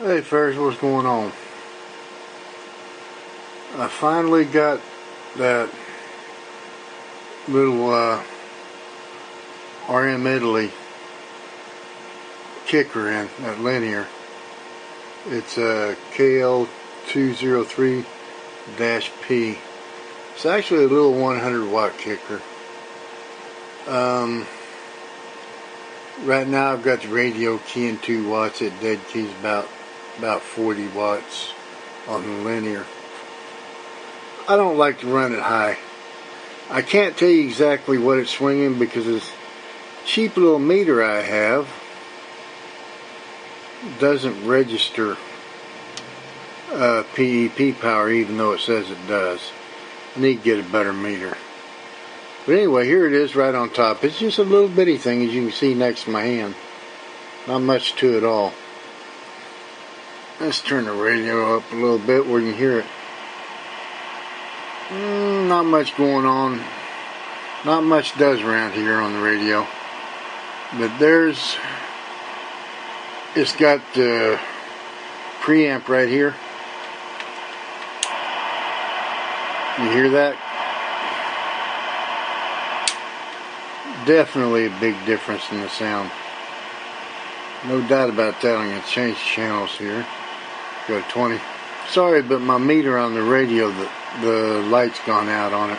Hey Ferris, what's going on? I finally got that little RM Italy kicker in, that linear. It's a KL203-P. It's actually a little 100 watt kicker. Right now I've got the radio keying 2 watts. It dead keys about 40 watts on the linear. I don't like to run it high. I can't tell you exactly what it's swinging because this cheap little meter I have doesn't register PEP power even though it says it does. I need to get a better meter. But anyway, here it is right on top. It's just a little bitty thing, as you can see next to my hand. Not much to it all. Let's turn the radio up a little bit where you can hear it. Not much going on. Not much does around here on the radio. But it's got the preamp right here. You hear that? Definitely a big difference in the sound. No doubt about that. I'm going to change channels here. Go to 20. Sorry, but my meter on the radio, the light's gone out on it.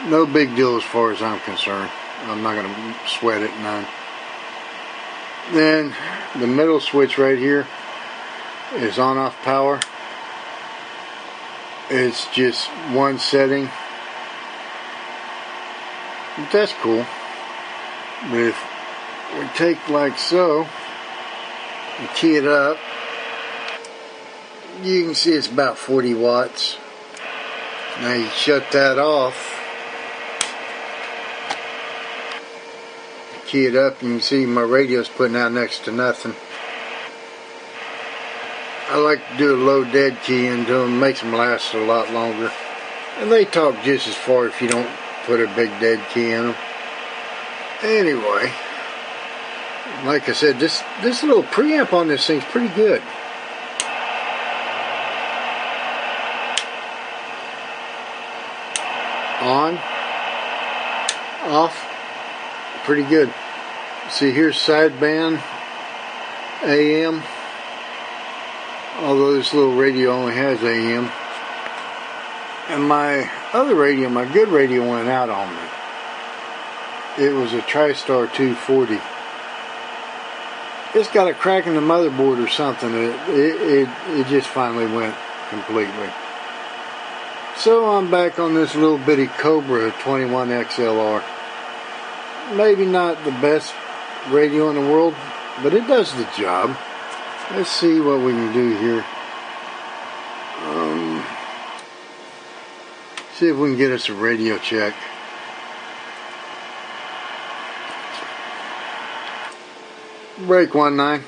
No big deal as far as I'm concerned. I'm not going to sweat it none. Then the middle switch right here is on-off power. It's just one setting. But that's cool. But if we take like so and key it up, you can see it's about 40 watts. Now you shut that off, key it up, and you can see my radio's putting out next to nothing. I like to do a low dead key into them, makes them last a lot longer. And they talk just as far if you don't put a big dead key in them. Anyway, like I said, this little preamp on this thing's pretty good. On, off, pretty good. See, here's sideband, AM. Although this little radio only has AM. And my other radio, my good radio, went out on me. It was a TriStar 240. It's got a crack in the motherboard or something. It just finally went completely. So I'm back on this little bitty Cobra 21 XLR. Maybe not the best radio in the world, but it does the job. Let's see what we can do here. See if we can get us a radio check. Break 19.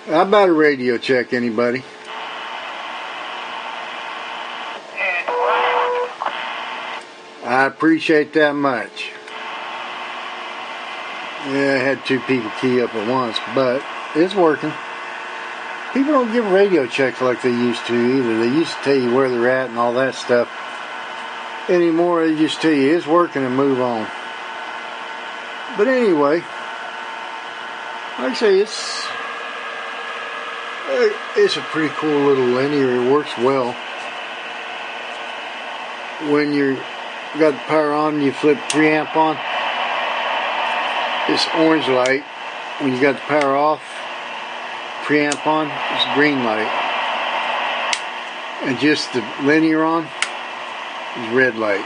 How about a radio check, anybody? I appreciate that much. Yeah, I had 2 people key up at once, but it's working. People don't give radio checks like they used to either. They used to tell you where they're at and all that stuff. Anymore, they just tell you it's working and move on. But anyway, like I say, it's a pretty cool little linear. It works well. When you got the power on, you flip preamp on. It's orange light. When you got the power off, preamp on, it's green light. And just the linear on is red light.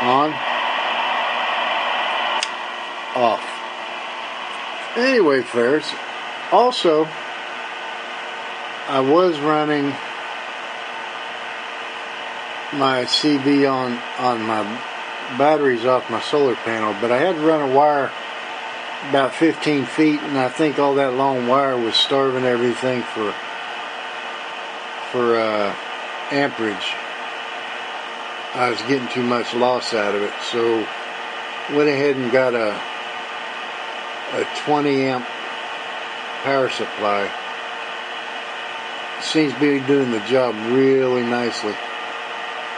On, off. Anyway, Ferris, also I was running my CV on my batteries off my solar panel, but I had to run a wire about 15 feet, and I think all that long wire was starving everything for amperage. I was getting too much loss out of it, so went ahead and got a 20 amp power supply. Seems to be doing the job really nicely.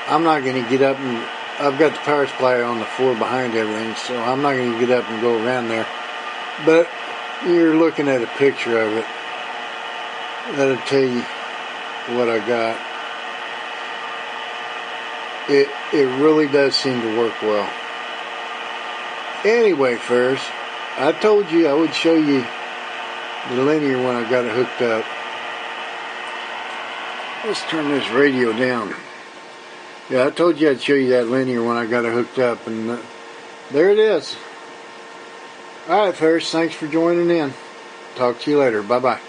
I'm not going to get up and, I've got the power supply on the floor behind everything, so I'm not going to get up and go around there. But you're looking at a picture of it. That'll tell you what I got. It really does seem to work well. Anyway, first, I told you I would show you the linear when I got it hooked up. Let's turn this radio down. Yeah, I told you I'd show you that linear when I got it hooked up, and there it is. Alright, first, thanks for joining in. Talk to you later. Bye-bye.